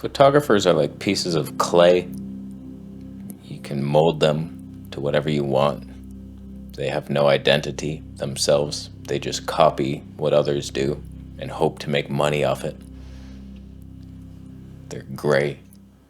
Photographers are like pieces of clay. You can mold them to whatever you want. They have no identity themselves. They just copy what others do and hope to make money off it. They're gray.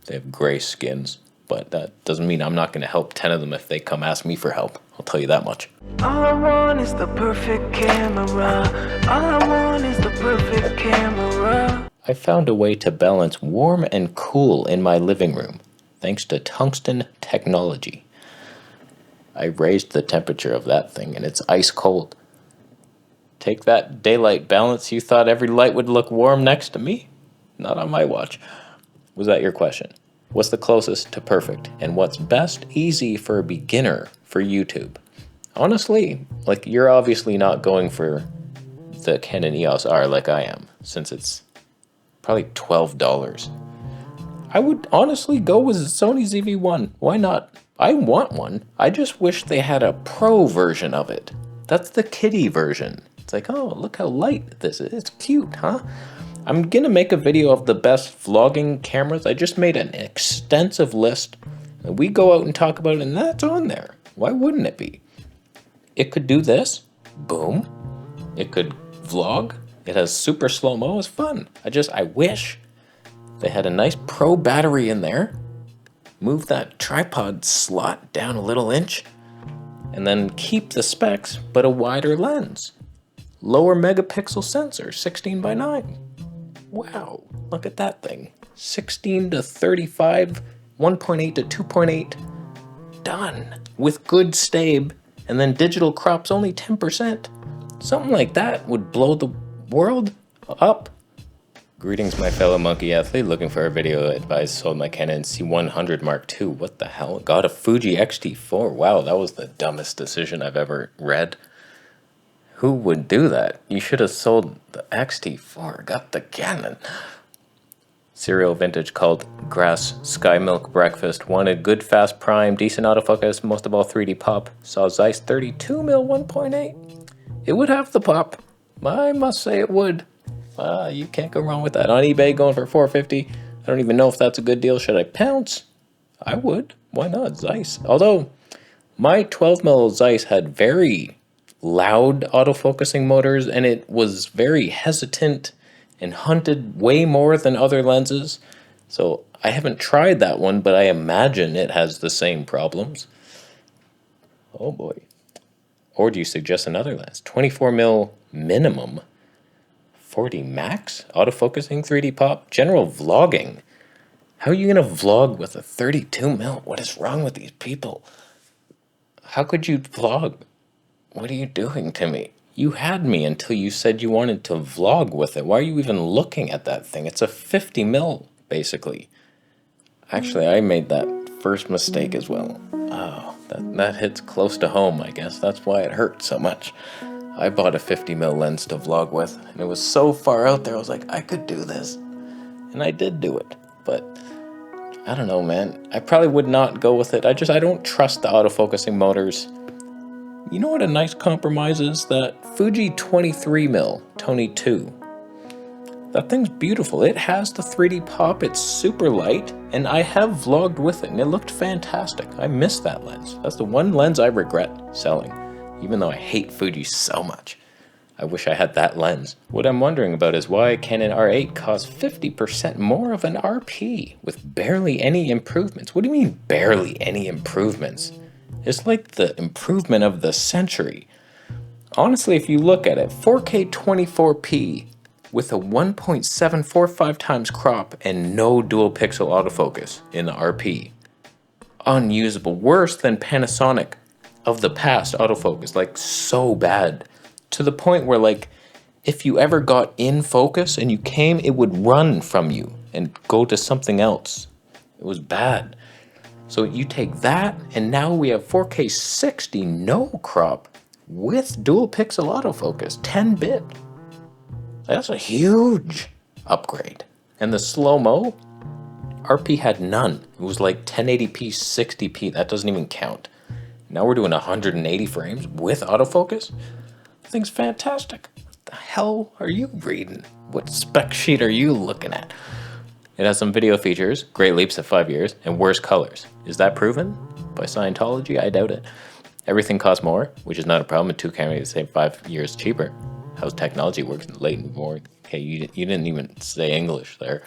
They have gray skins. But that doesn't mean I'm not going to help 10 of them if they come ask me for help. I'll tell you that much. All I want is the perfect camera. All I want is the perfect camera. I found a way to balance warm and cool in my living room, thanks to tungsten technology. I raised the temperature of that thing and it's ice cold. Take that daylight balance, you thought every light would look warm next to me? Not on my watch. Was that your question? What's the closest to perfect? And what's best easy for a beginner for YouTube? Honestly, like, you're obviously not going for the Canon EOS R like I am, since it's probably $12. I would honestly go with Sony ZV-1. Why not? I want one. I just wish they had a pro version of it. That's the kiddie version. It's like, oh, look how light this is. It's cute, huh? I'm gonna make a video of the best vlogging cameras. I just made an extensive list. We go out and talk about it, and that's on there. Why wouldn't it be? It could do this. Boom. It could vlog. It has super slow-mo. It's fun. I wish they had a nice pro battery in there. Move that tripod slot down a little inch. And then keep the specs, but a wider lens. Lower megapixel sensor, 16:9. Wow, look at that thing. 16 to 35, 1.8 to 2.8. Done. With good stabe, and then digital crops only 10%. Something like that would blow the world up. Greetings, my fellow monkey athlete, looking for a video advice. Sold my Canon C100 II. What the hell? Got a Fuji X-T4. Wow, that was the dumbest decision I've ever read. Who would do that? You should have sold the X-T4, got the Canon. Cereal vintage called Grass Sky Milk Breakfast. Wanted good fast prime, decent autofocus, most of all 3D pop. Saw Zeiss 32mm 1.8. It would have the pop. I must say it would. You can't go wrong with that. On eBay going for $450. I don't even know if that's a good deal. Should I pounce? I would. Why not? Zeiss. Although my 12mm Zeiss had very loud autofocusing motors, and it was very hesitant and hunted way more than other lenses. So I haven't tried that one, but I imagine it has the same problems. Oh boy. Or do you suggest another lens? 24mm minimum, 40 max, autofocusing, 3D pop, general vlogging. How are you gonna vlog with a 32mm? What is wrong with these people? How could you vlog? What are you doing to me? You had me until you said you wanted to vlog with it. Why are you even looking at that thing? It's a 50mm, basically. Actually, I made that first mistake as well. Oh, that hits close to home, I guess. That's why it hurt so much. I bought a 50mm lens to vlog with, and it was so far out there, I was like, I could do this. And I did do it, but I don't know, man. I probably would not go with it. I don't trust the autofocusing motors. You know what a nice compromise is? That Fuji 23mm Tony 2. That thing's beautiful. It has the 3D pop, it's super light, and I have vlogged with it, and it looked fantastic. I miss that lens. That's the one lens I regret selling, even though I hate Fuji so much. I wish I had that lens. What I'm wondering about is why Canon R8 costs 50% more of an RP with barely any improvements. What do you mean, barely any improvements? It's like the improvement of the century. Honestly, if you look at it, 4K 24p with a 1.745 times crop and no dual pixel autofocus in the RP. Unusable, worse than Panasonic of the past autofocus, like so bad. To the point where, like, if you ever got in focus and you came, it would run from you and go to something else. It was bad. So you take that, and now we have 4K 60 no crop with dual pixel autofocus, 10-bit. That's a huge upgrade. And the slow-mo, RP had none. It was like 1080p, 60p, that doesn't even count. Now we're doing 180 frames with autofocus. That thing's fantastic. What the hell are you reading? What spec sheet are you looking at? It has some video features, great leaps at 5 years, and worse colors. Is that proven by Scientology? I doubt it. Everything costs more, which is not a problem. A 2 camera is say 5 years cheaper. How's technology works late in the morning? Okay, you didn't even say English there.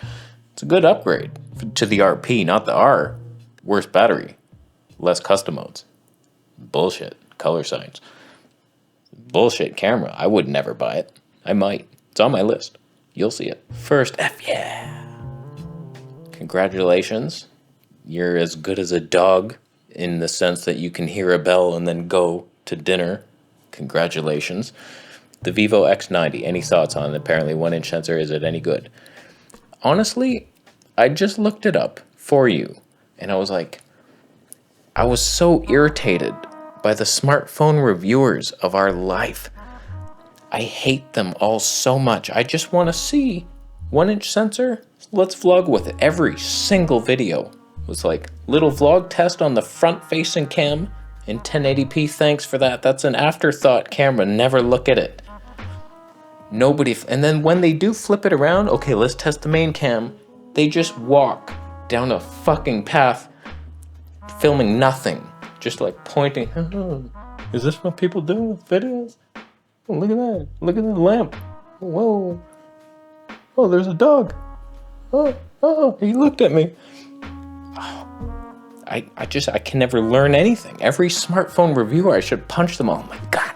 It's a good upgrade to the RP, not the R. Worse battery, less custom modes. Bullshit. Color signs. Bullshit camera. I would never buy it. I might. It's on my list. You'll see it. First F, yeah. Congratulations. You're as good as a dog in the sense that you can hear a bell and then go to dinner. Congratulations. The Vivo X90. Any thoughts on it? Apparently 1-inch sensor. Is it any good? Honestly, I just looked it up for you. And I was like, I was so irritated by the smartphone reviewers of our life. I hate them all so much. I just want to see 1-inch sensor. Let's vlog with it. Every single video was like little vlog test on the front facing cam in 1080p. Thanks for that. That's an afterthought camera. Never look at it. Nobody. And then when they do flip it around, okay, let's test the main cam. They just walk down a fucking path filming nothing. Just like pointing. Oh, is this what people do with videos? Oh, look at that. Look at the lamp. Whoa. Oh, there's a dog. Oh, he looked at me. Oh, I can never learn anything. Every smartphone reviewer, I should punch them all. Oh my God.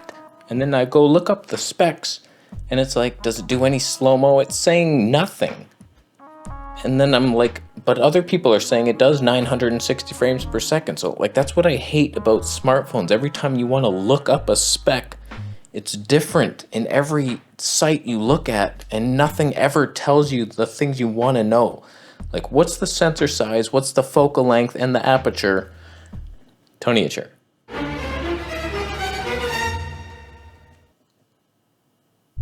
And then I go look up the specs and it's like, does it do any slow-mo? It's saying nothing. And then I'm like, but other people are saying it does 960 frames per second. So like, that's what I hate about smartphones. Every time you want to look up a spec, it's different in every site you look at, and nothing ever tells you the things you want to know. Like, what's the sensor size? What's the focal length and the aperture? Tony Acher.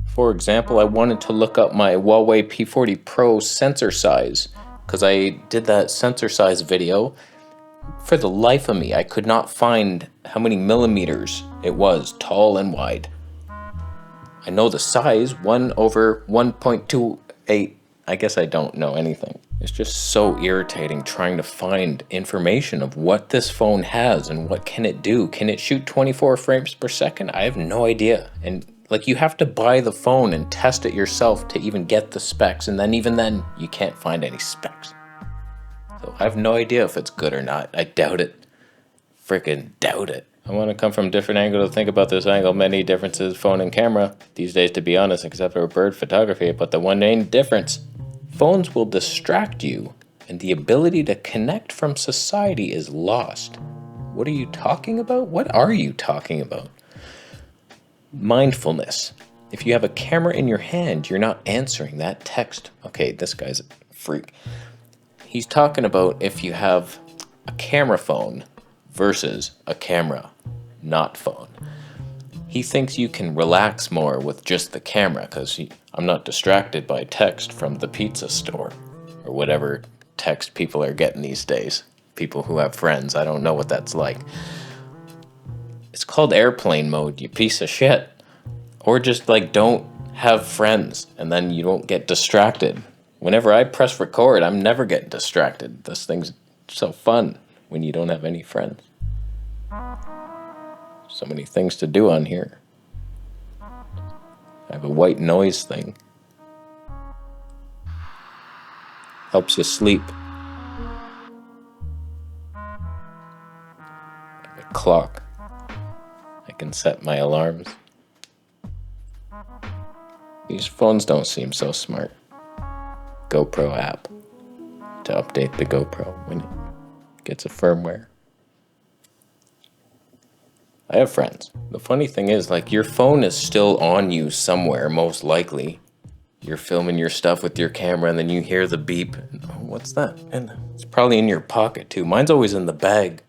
For example, I wanted to look up my Huawei P40 Pro sensor size because I did that sensor size video. For the life of me, I could not find how many millimeters it was, tall and wide. I know the size, 1/1.28. I guess I don't know anything. It's just so irritating trying to find information of what this phone has and what can it do. Can it shoot 24 frames per second? I have no idea. And like, you have to buy the phone and test it yourself to even get the specs. And then even then, you can't find any specs. So I have no idea if it's good or not. I doubt it. Freaking doubt it. I want to come from a different angle to think about this angle. Many differences, phone and camera. These days, to be honest, except for bird photography. But the one main difference, phones will distract you and the ability to connect from society is lost. What are you talking about? What are you talking about? Mindfulness. If you have a camera in your hand, you're not answering that text. Okay, this guy's a freak. He's talking about if you have a camera phone versus a camera, not phone. He thinks you can relax more with just the camera because I'm not distracted by text from the pizza store or whatever text people are getting these days. People who have friends, I don't know what that's like. It's called airplane mode, you piece of shit. Or just like don't have friends and then you don't get distracted. Whenever I press record, I'm never getting distracted. This thing's so fun when you don't have any friends. So many things to do on here. I have a white noise thing. Helps you sleep. I have a clock. I can set my alarms. These phones don't seem so smart. GoPro app to update the GoPro when it gets a firmware. I have friends. The funny thing is, like, your phone is still on you somewhere, most likely. You're filming your stuff with your camera and then you hear the beep. Oh, what's that? And it's probably in your pocket too. Mine's always in the bag.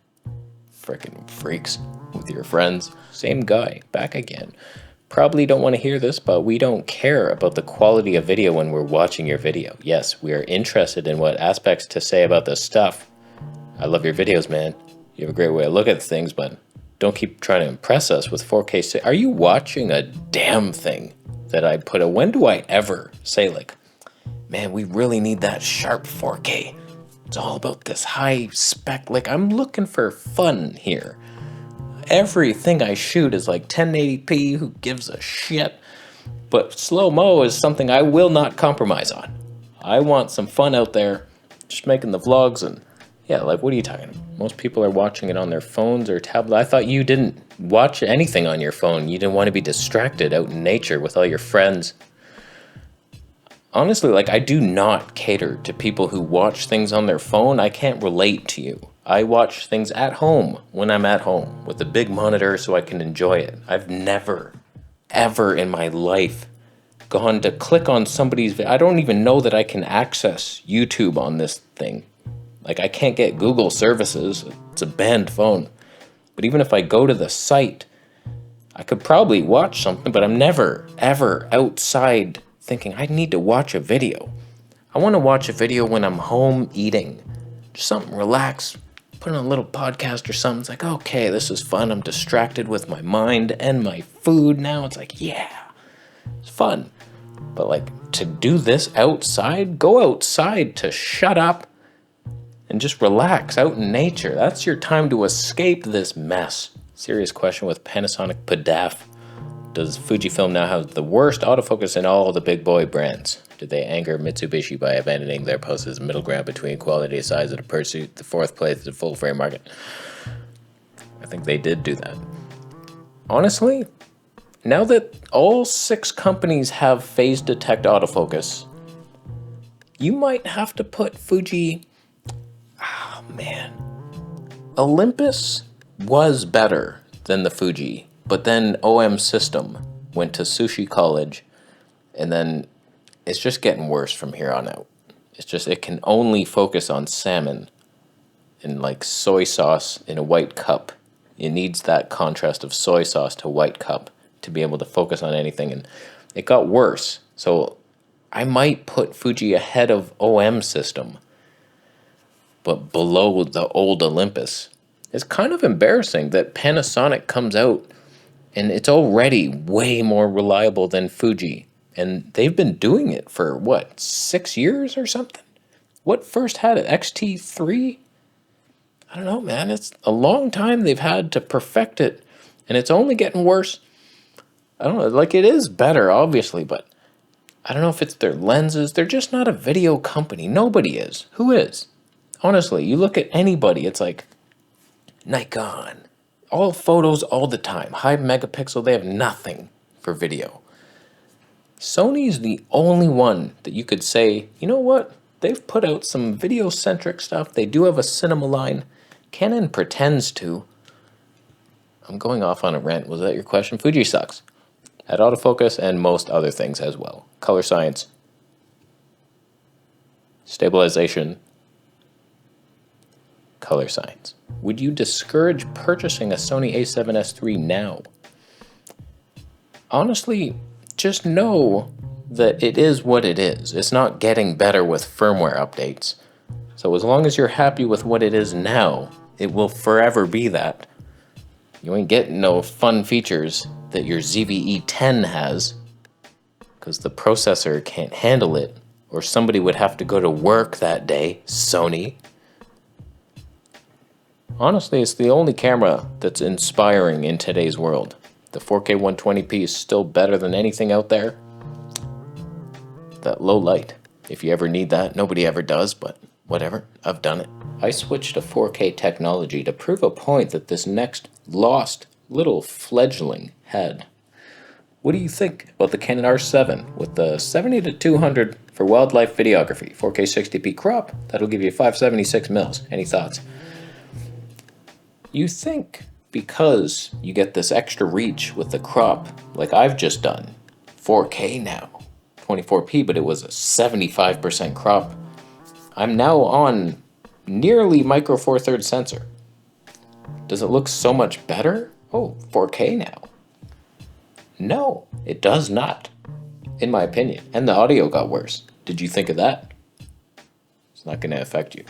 Frickin' freaks with your friends. Same guy, back again. Probably don't want to hear this, but we don't care about the quality of video when we're watching your video. Yes, we are interested in what aspects to say about this stuff. I love your videos, man. You have a great way to look at things, but don't keep trying to impress us with 4K. Are you watching a damn thing that I put? When do I ever say, like, man, we really need that sharp 4K. It's all about this high spec. Like, I'm looking for fun here. Everything I shoot is like 1080p. Who gives a shit? But slow-mo is something I will not compromise on. I want some fun out there, just making the vlogs. And yeah, like, what are you talking about? Most people are watching it on their phones or tablet. I thought you didn't watch anything on your phone. You didn't want to be distracted out in nature with all your friends. Honestly, like, I do not cater to people who watch things on their phone. I can't relate to you. I watch things at home when I'm at home with a big monitor so I can enjoy it. I've never, ever in my life gone to click on somebody's video. I don't even know that I can access YouTube on this thing. Like, I can't get Google services. It's a banned phone. But even if I go to the site, I could probably watch something, but I'm never, ever outside thinking I need to watch a video. I want to watch a video when I'm home eating. Just something relaxed. Put on a little podcast or something. It's like, okay, this is fun. I'm distracted with my mind and my food now. It's like, yeah, it's fun. But like, to do this outside, go outside to shut up and just relax out in nature. That's your time to escape this mess. Serious question with Panasonic PDAF. Does Fujifilm now have the worst autofocus in all the big boy brands? Did they anger Mitsubishi by abandoning their post as middle ground between quality and size to pursue the fourth place of the full frame market? I think they did do that. Honestly, now that all 6 companies have phase detect autofocus, you might have to put Fuji... Oh, man. Olympus was better than the Fuji, but then OM System went to Sushi College, and then it's just getting worse from here on out. It's just, it can only focus on salmon and like soy sauce in a white cup. It needs that contrast of soy sauce to white cup to be able to focus on anything, and it got worse. So I might put Fuji ahead of OM System, but below the old Olympus. It's kind of embarrassing that Panasonic comes out and it's already way more reliable than Fuji. And they've been doing it for, what, 6 years or something? What first had it? XT3? I don't know, man. It's a long time they've had to perfect it, and it's only getting worse. I don't know, like, it is better, obviously, but I don't know if it's their lenses. They're just not a video company. Nobody is. Who is? Honestly, you look at anybody, it's like Nikon. All photos all the time. High megapixel, they have nothing for video. Sony's the only one that you could say, you know what? They've put out some video-centric stuff. They do have a cinema line. Canon pretends to. I'm going off on a rant. Was that your question? Fuji sucks at autofocus and most other things as well. Color science, stabilization, color science. Would you discourage purchasing a Sony a7S III now? Honestly, just know that it is what it is. It's not getting better with firmware updates. So as long as you're happy with what it is now, it will forever be that. You ain't getting no fun features that your ZVE 10 has, because the processor can't handle it, or somebody would have to go to work that day, Sony. Honestly, it's the only camera that's inspiring in today's world. The 4K 120p is still better than anything out there. That low light, if you ever need that, nobody ever does, but whatever, I've done it. I switched to 4K technology to prove a point that this next lost little fledgling had. What do you think about the Canon R7 with the 70-200 for wildlife videography, 4K 60p crop? That'll give you 576 mils. Any thoughts? You think because you get this extra reach with the crop, like I've just done, 4K now, 24p, but it was a 75% crop. I'm now on nearly micro four thirds sensor. Does it look so much better? Oh, 4K now. No, it does not, in my opinion. And the audio got worse. Did you think of that? It's not going to affect you.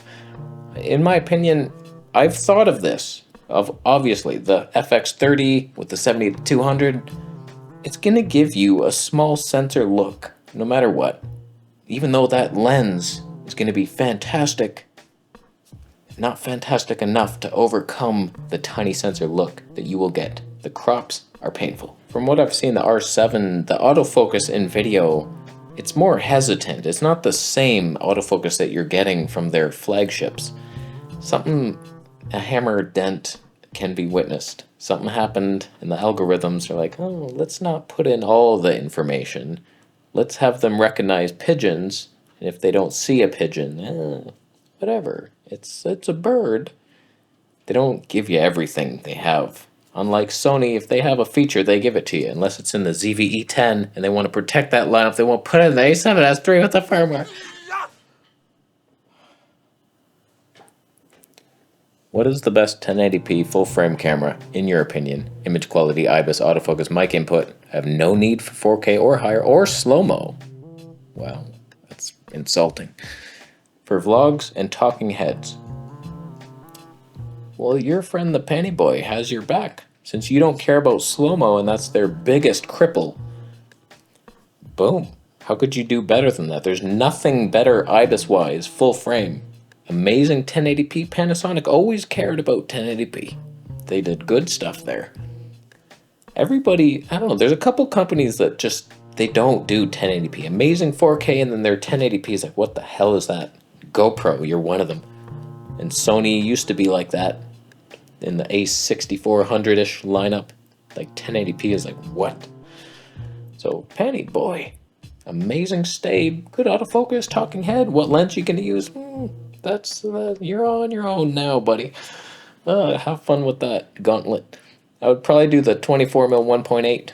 In my opinion, I've thought of this. Of obviously the FX30 with the 70-200, it's going to give you a small sensor look, no matter what. even though that lens is going to be fantastic, not fantastic enough to overcome the tiny sensor look that you will get. The crops are painful. From what I've seen, the R7, the autofocus in video, it's more hesitant. It's not the same autofocus that you're getting from their flagships. A hammer dent can be witnessed. Something happened and the algorithms are like, oh, let's not put in all the information. Let's have them recognize pigeons, and if they don't see a pigeon, whatever. It's a bird. They don't give you everything they have. Unlike Sony, if they have a feature, they give it to you, unless it's in the ZV-E10 and they want to protect that lineup. They won't put it in the A7S III with the firmware. What is the best 1080p full frame camera, in your opinion? Image quality, IBIS, autofocus, mic input. I have no need for 4K or higher or slow-mo. Wow, that's insulting. For vlogs and talking heads. Well, your friend the Panty Boy has your back. Since you don't care about slow-mo and that's their biggest cripple. Boom. How could you do better than that? There's nothing better IBIS-wise, full frame. Amazing 1080p. Panasonic always cared about 1080p. They did good stuff there. Everybody, I don't know, there's a couple companies that just, they don't do 1080p. Amazing 4K and then their 1080p is like, what the hell is that? GoPro, you're one of them. And Sony used to be like that in the A6400-ish lineup. Like 1080p is like, what? So, Panty Boy, amazing stay, good autofocus, talking head. What lens you gonna use? That's you're on your own now, buddy. Have fun with that gauntlet. I would probably do the 24mm 1.8.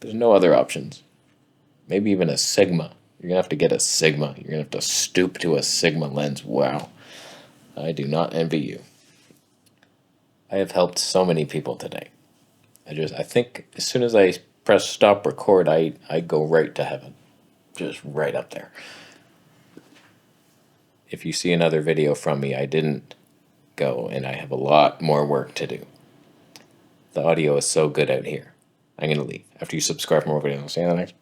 There's no other options. Maybe even a Sigma. You're gonna have to get a Sigma. You're gonna have to stoop to a Sigma lens. Wow. I do not envy you. I have helped so many people today. I think as soon as I press stop record, I go right to heaven. Just right up there. If you see another video from me, I didn't go, and I have a lot more work to do. The audio is so good out here. I'm going to leave. After you subscribe for more videos, I'll see you in the next